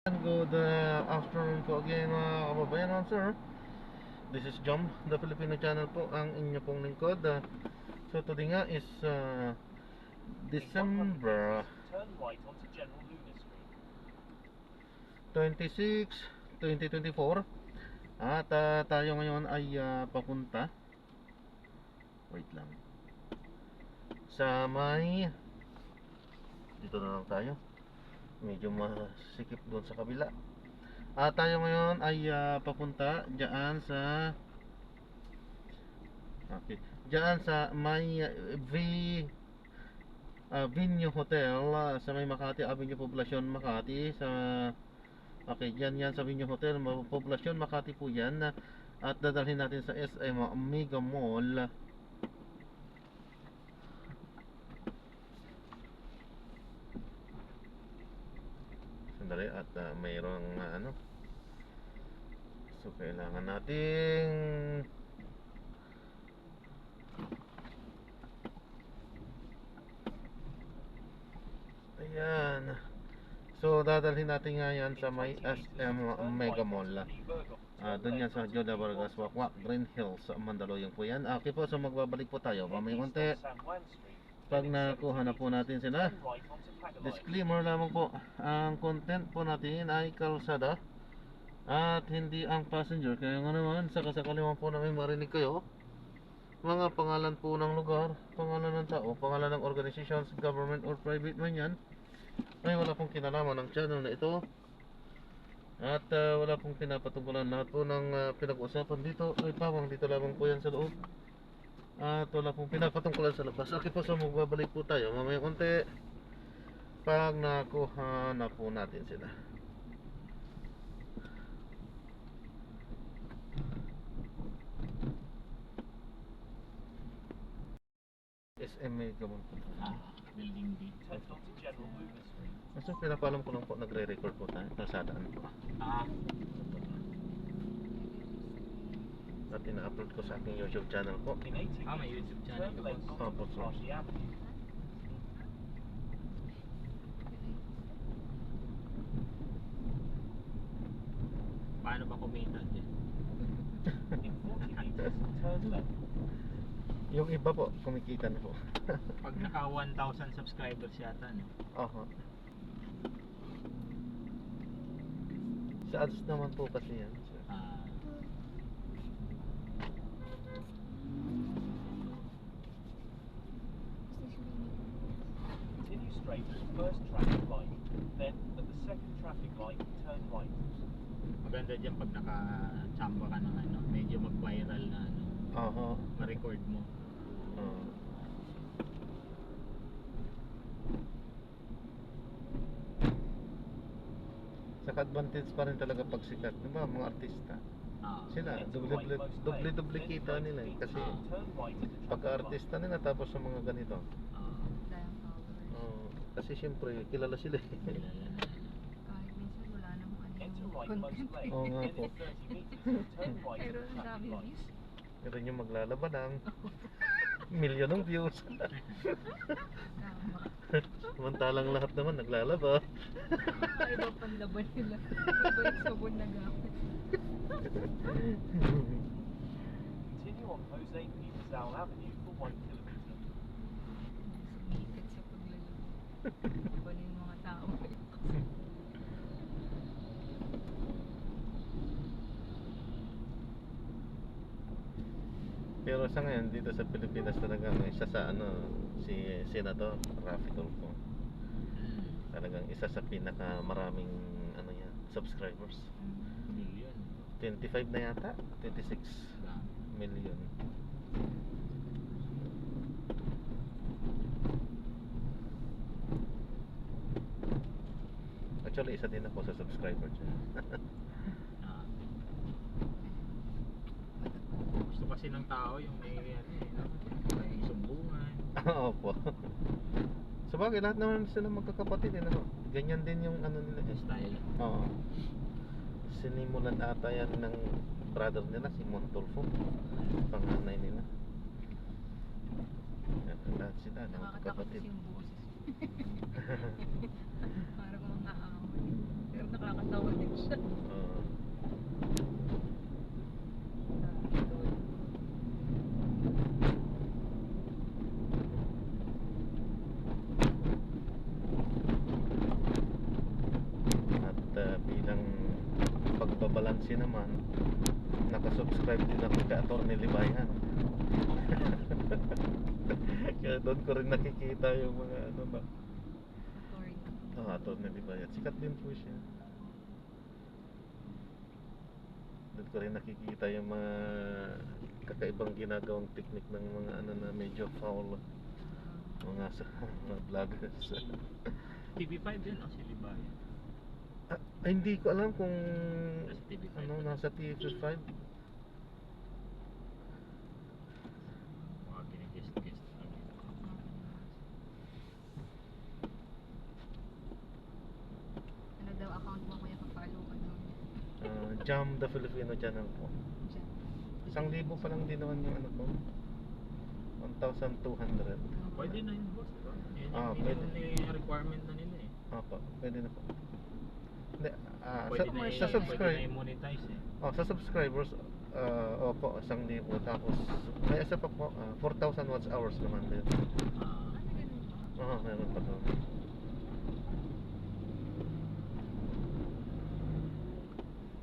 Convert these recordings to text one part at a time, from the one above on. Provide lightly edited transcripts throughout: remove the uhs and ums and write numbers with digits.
Good afternoon po again mga kababayan, sir. This is Jom, the Filipino channel po, ang inyo pong lingkod. So today nga is December 26, 2024. At tayo ngayon ay papunta, wait lang, sa may, dito na lang tayo, medyo masikip doon sa kabila. Tayo ngayon ay papunta diyan sa diyan sa may Venue Hotel sa may Makati Avenue, Poblacion, Makati. Diyan sa Venue Hotel, Poblacion, Makati po yan. At dadalhin natin sa SM Mega Mall. Sandali, at mayroong so kailangan nating ayan. So dadalhin natin nga yan sa may SM Mega Mall. Doon yan sa Joda Vargas Wakwak, Green Hills, Mandaluyong po yan. Okay po, so magbabalik po tayo mamaya konti pag nakuha na po natin sila. Disclaimer lamang po, ang content po natin ay kalsada at hindi ang passenger. Kaya nga naman, sakasakali man po namin marinig kayo, mga pangalan po ng lugar, pangalan ng tao, pangalan ng organizations, government or private man yan, ay wala pong kinalaman ng channel na ito. At wala pong pinapatungkulan. Lahat po ng pinag-usapan dito ay pawang dito lamang po yan sa loob. At wala pong pinapatungkulan sa labas. Okay po, so magbabalik po tayo mamaya konti pag nakuha na po natin sila. SMA gamon po. Building D. So pinapalam ko lang po, nagre-record po tayo. Kalsadaan po. At ina-upload ko sa aking YouTube channel po. May YouTube channel ka po? Opo, sir. Paano ba kumita dyan? Yung iba po, kumikita na po. Pag naka 1,000 subscribers yata, no? Oho. Sa ads naman po kasi yan, sir. Continue straight to the first traffic light, then at the second traffic light, turn right. Maganda dyan pag naka-chamba ka ng ano, medyo mag-viral na ano, Oho. ma-record mo. Saka advantage pa rin talaga pag sikat, diba, mga artista. Sila, doble kita nila eh. Kasi pagka-artista nila tapos sa mga ganito. Kasi syempre, kilala sila eh. Kahit minsan wala namang Enter right most lane. Oo nga po. Turn right Pero at the ang traffic dami light. views. Pero yung maglalaba lang. Milyon ng views. Tama. Samantalang lahat naman naglalaba. Iba pang laban nila. Iba yung sabon na gamit. Continue on Jose P. Rizal Avenue for 1 kilometer. Sumikat sa paglalaba. Iba na yung mga tao. Pero sa ngayon dito sa Pilipinas talaga may isa sa si Senator Raffy Tulfo. Talagang isa sa pinaka maraming subscribers. Million. 25 na yata, 26 million. Actually isa din ako sa subscriber niya. Gusto kasi ng tao yung may may sumbungan. Opo. Sabagay lahat naman sila magkakapatid eh, no? Ganyan din yung nila eh. Style. Oo. Sinimulan ata yan ng brother nila, si Montulfo, panganay nila. Yan, lahat sila ng Nakakatakot magkakapatid. kasi yung boses. Parang mga away. Pero nakakatawa. Natatawa din siya. Ah, at bilang pagbabalanse naman, nakasubscribe din ako kay Atty. Libayan. Kaya doon ko rin nakikita yung mga ano ba. Atty. Libayan. Sikat din po siya. Doon ko rin nakikita yung mga kakaibang ginagawang technique ng mga ano na medyo foul. Mga sa mga vloggers. TV5 yun o si Libayan. Ay, hindi ko alam kung Nasa TV5 ano ba? nasa TV5. Mga ginigest-gest lang yun. Ano daw account mo kaya ka-follow ka daw? Jam the Filipino channel po. Diyan. 1,000 pa lang din naman yung ano ko. 1,200. Pwede na yun, boss. Yun Pwede. yung requirement na nila eh. Opo, pwede na po. Hindi, Pwede na sa pwede na subscribe. i-monetize eh. Sa subscribers, opo, 1,000. Tapos, may isa pa po, 4,000 watch hours naman din. Ah, Ano ganun ba? Meron pa doon.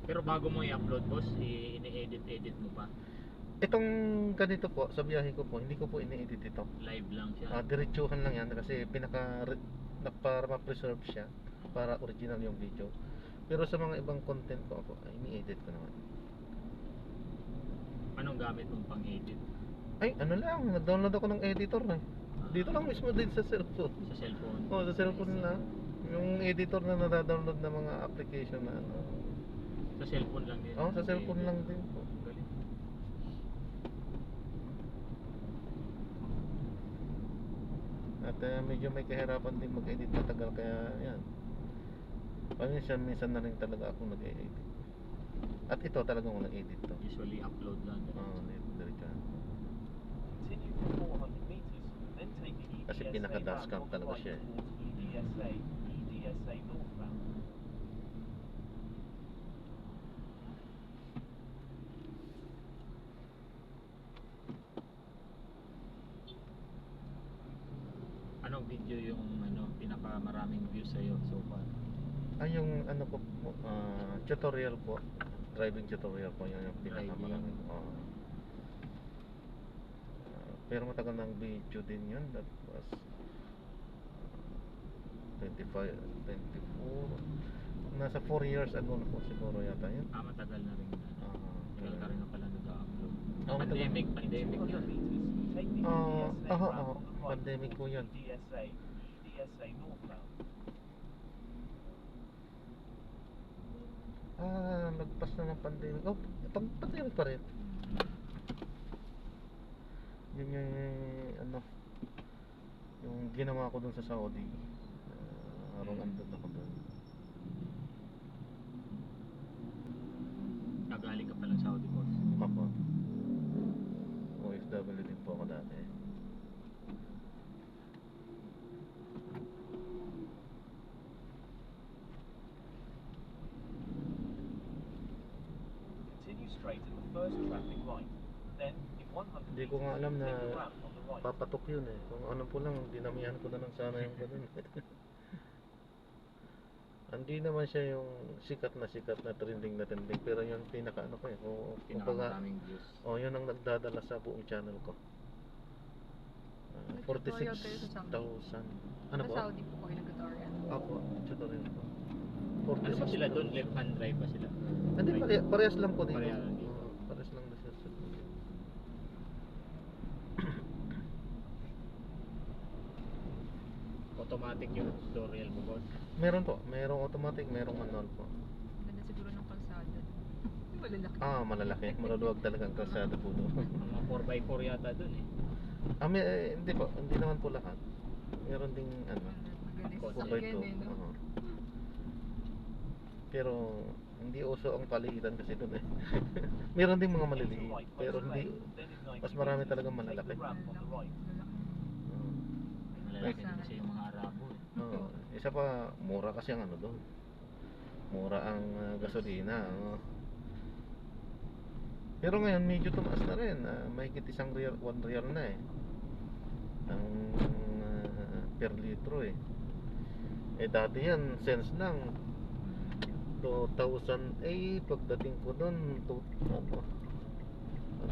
pero bago mo i-upload, boss, ini-edit mo pa. Itong ganito po, sa biyahe ko po, hindi ko po ini-edit ito. Live lang siya. Diretsuhan lang yan kasi para ma-preserve siya, para original yung video. Pero sa mga ibang content ko ako, ini-edit ko naman. Anong gamit mong pang-edit? Ay, ano lang, nag-download ako ng editor na. Dito lang mismo din sa cellphone. Sa cellphone? Sa cellphone na. Yung editor na nadadownload na mga application na ano. Sa cellphone lang din? Sa cellphone lang din po. Galing. At medyo may kahirapan din mag-edit matagal kaya yan. Minsan na rin talaga ako nag-edit. At ito talagang nag-edit to. Usually upload lang. Diretsuhan. Continue for 400 meters, then take the Kasi EDSA pinaka-dash cam round on the talaga right siya eh. towards EDSA northbound. Anong video yung pinaka-maraming views sa'yo so far? Yung ano po, tutorial po. Driving tutorial po yun yung pinakamarami. Driving. Pero matagal ng video din yun. That was 24. Nasa 4 years ago na po siguro yata yun. Matagal na rin. Tagal ka rin na pala nag-upload. Matagal. Pandemic 200 yun. meters, take the EDSA round on the right Pandemic po yun. EDSA northbound. Nagpas na ng pandemic. Pandemic pa rin. Yun yung ano, yung ginawa ko dun sa Saudi. Arong andun ako dun. Galing ka palang Saudi, boss. Ako. OFW din po ako dati. Continue straight at the first traffic light. Then, in 100 Hindi ko nga alam na take the ramp on the right. papatok yun eh. Kung ano po lang, dinamihan ko na lang sana yung ganun. Hindi naman siya yung sikat na trending, pero yung pinaka ano ko eh. Pinaka-maraming views. Yun ang nagdadala sa buong channel ko. Nag-tutorial kayo sa Saudi? 46,000. Ano Sa po? Saudi po kayo nag-tutorial? Ako, tutorial ko. Ano ba sila doon? Left hand drive ba sila? Hindi, parehas lang po dito. Parehas lang dito. Parehas lang na siya. Automatic yung tutorial mo, boss. Meron po, merong automatic, merong manual po. Ganda siguro ng kalsada. Malalaki. Malalaki. Maluluwag talaga ang kalsada po doon. Mga 4x4 yata doon eh. Hindi po, hindi naman po lahat. Meron ding ano, Magaling Ako, sa 4x2. sakyan eh, no? Pero hindi uso ang paliitan kasi doon eh. Meron ding mga maliliit, pero hindi, mas marami talagang malalaki. Malalaki din kasi yung mga Arabo eh. Isa pa, mura kasi ang ano doon. mura ang gasolina, oh. Pero ngayon medyo tumaas na rin, mahigit ₱1 na eh ang per litro eh. Dati yan cents lang, 2008 pagdating ko doon, ano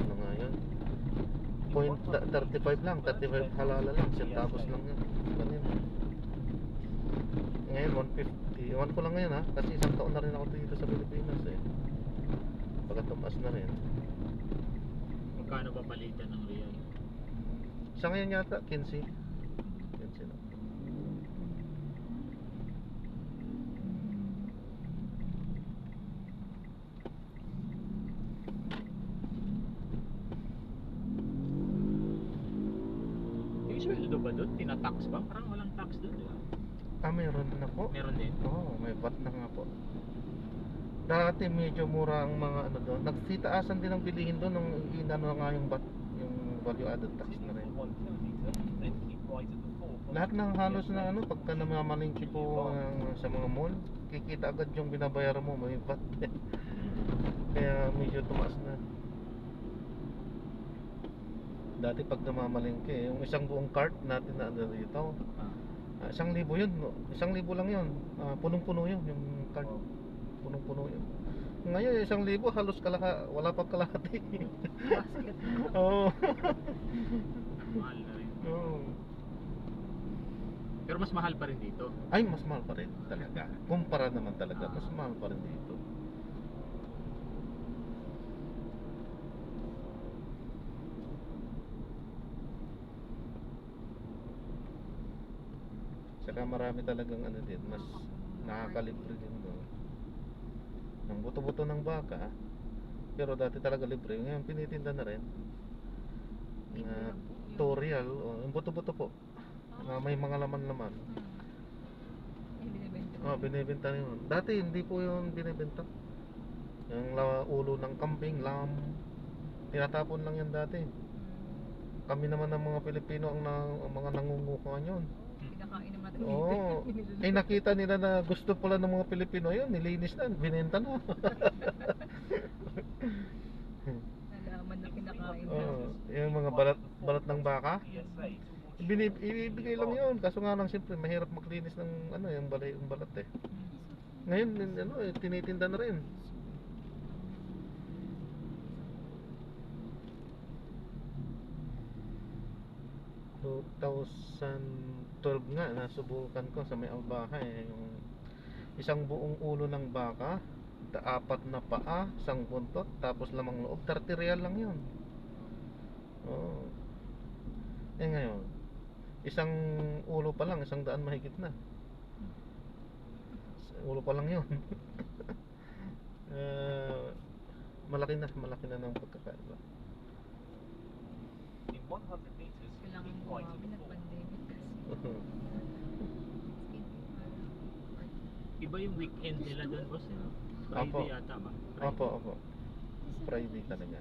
na nga yun, 35 lang, 35 halala lang, centavos lang yun. Ganyan. Ngayon 150, ewan ko lang ngayon kasi isang taon na rin ako dito sa Pilipinas eh. Baka tumaas na rin. Magkano ba palitan ng real? Sa ngayon yata 15 na. Yung sweldo ba doon? Tinatax ba? Parang walang tax doon, di ba? Meron na po. Meron din. Oo, may VAT na nga po. Dati medyo mura ang mga ano doon. Nagsitaasan din ang bilihin doon nung inano nga yung VAT, yung value added tax na rin. For 1 kilometre, then keep right at the fore. Lahat ng halos na ano, pagka namamalingki po sa mga mall, kikita agad yung binabayaran mo, may VAT. Kaya medyo tumaas na. Dati pag namamalingki, yung isang buong cart natin na ano dito, 1,000 yun, 1,000 lang yun. Punong-puno yun, yung cart. Punong-puno yun. Ngayon, 1,000 halos wala pang kalahati. Basket na. Oo. Ang mahal na rin. Oo. Pero mas mahal pa rin dito. Ay, mas mahal pa rin talaga. Kumpara naman talaga, mas mahal pa rin dito. Saka marami talagang ano din, mas nakakalibre din doon. Ang buto-buto ng baka, pero dati talaga libre. Ngayon pinitinda na rin. Tutorial, yung buto-buto po. May mga laman-laman. Binibenta rin yun. Dati hindi po yun binibenta. Yung ulo ng kambing, lamb, tinatapon lang yan dati. Kami naman ng mga Pilipino ang mga nangunguha yun. Kinakain naman natin Oo. dito. Nakita nila na gusto pala ng mga Pilipino yun, nilinis na, binenta na. Nalaman na kinakain na. Oo. Yung mga balat ng baka, PSA ibibigay lang yun. Kaso nga lang siyempre mahirap maglinis ng ano, yung balat eh. Ngayon ano, tinitinda na rin. So, 2012 nga nasubukan ko sa may Albaha yung isang buong ulo ng baka, 4 na paa, isang buntot, tapos lamang loob, 30 real lang yun. Oh. Ngayon, isang ulo pa lang, 100 mahigit na. Ulo pa lang yun. Malaki na ng pagkakaiba. in 100 meters, Kailangan keep mo right at the fore. nag-pandemic kasi. Iba yung weekend nila doon, boss. Eh, no? Apo. Friday yata ba? Friday. Opo. Friday talaga.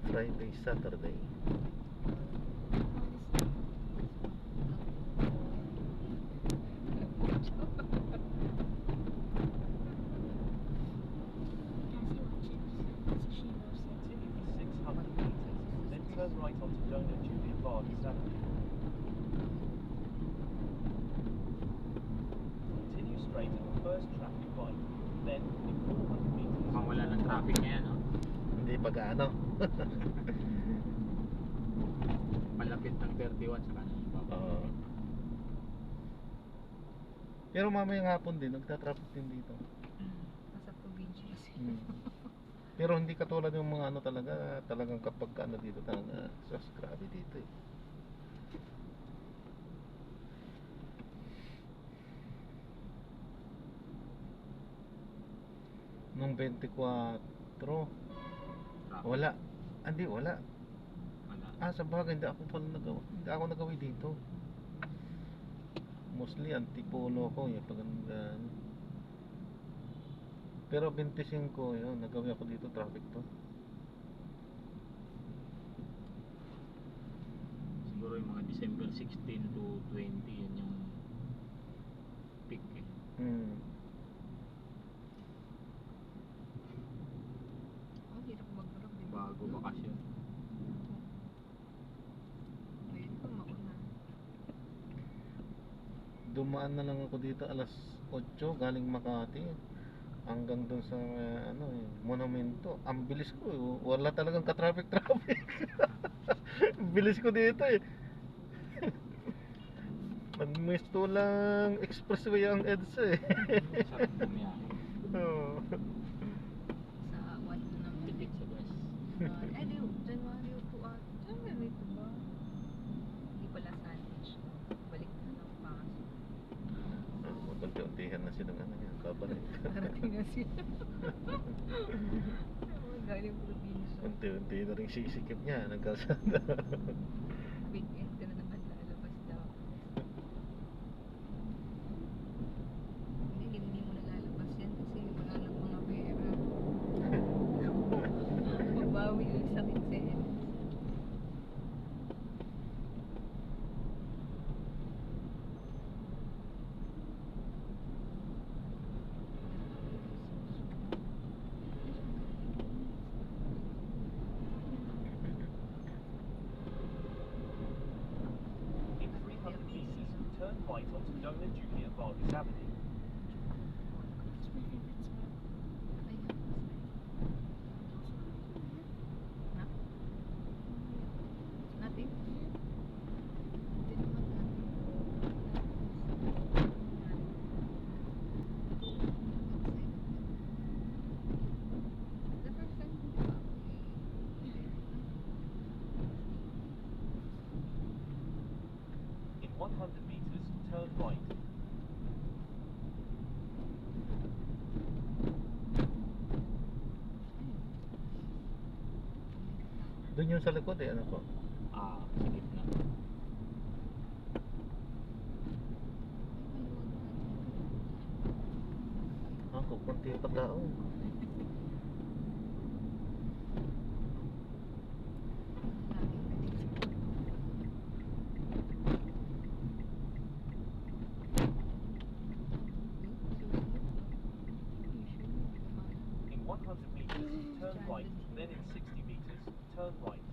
Friday, Saturday. Continue for 600 meters, then turn right onto Dona Julia Vargas Avenue. Continue straight at the first traffic light, then in 400 meters. Mukhang wala ng traffic ngayon, no? Hindi pa gaano. Palapit ng 31 sa kanan. Oo. Pero mamayang hapon din, nagtatraffic din dito. Nasa probinsya kasi. Pero hindi katulad yung mga ano talagang kapag ano dito talaga, grabe dito eh. Nung 24, wala. Wala. Wala. Sa bagay, hindi ako nagawa dito. Mostly antipolo ko, yung pagandaan. Pero 25 yun, nagawa ako dito, traffic to. yung mga December 16 to 20, yun yung peak eh. Ang hirap mag-rock, di ba? Bago bakasyon. Ngayon pa mauna. Dumaan na lang ako dito alas 8 galing Makati hanggang dun sa monumento. Ang bilis ko, wala talagang ka-traffic. Bilis ko dito eh. Nagmisto lang expressway ang EDSA eh. Sarap bumiyahe. Oo. Sa 1 naman. Tipid sa gas. Ay, di, January 2 at January 2 ba? Hindi pala sandwich. Balik na lang pasok. Magkunti-untihan na silang yan. Babalik. Parating na sila. Galing probinsya. Unti-unti na rin sisikip niya ng kalsada. Weekend ka na naman lalabas daw. Hindi mo na lalabas yan kasi wala lang mga pera. Magbawi ulit sa kitsen. In 300 meters, turn right onto Nona Junior Vargas Avenue. Natin? Hindi naman natin. The first time, di ba? In 100 meters, turn right. Doon yung sa likod eh, ano po? Sa gitna. Ako, konti pa tao. In 100 meters, turn right. Then in 60 meters, turn right.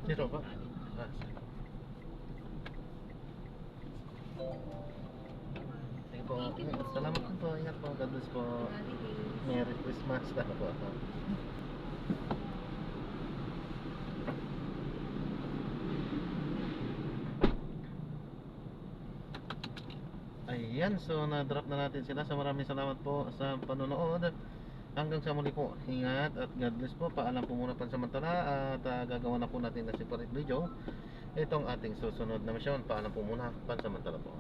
Dito ba? Sige po. Salamat po. Ingat po. God bless po. Merry Christmas. Ano po ako? Ayan, so na-drop na natin sila. So maraming salamat po sa panonood. Hanggang sa muli po. Ingat at God bless po. Paalam po muna pansamantala at gagawa na po natin na separate video. Itong ating susunod na misyon. Paalam po muna pansamantala po.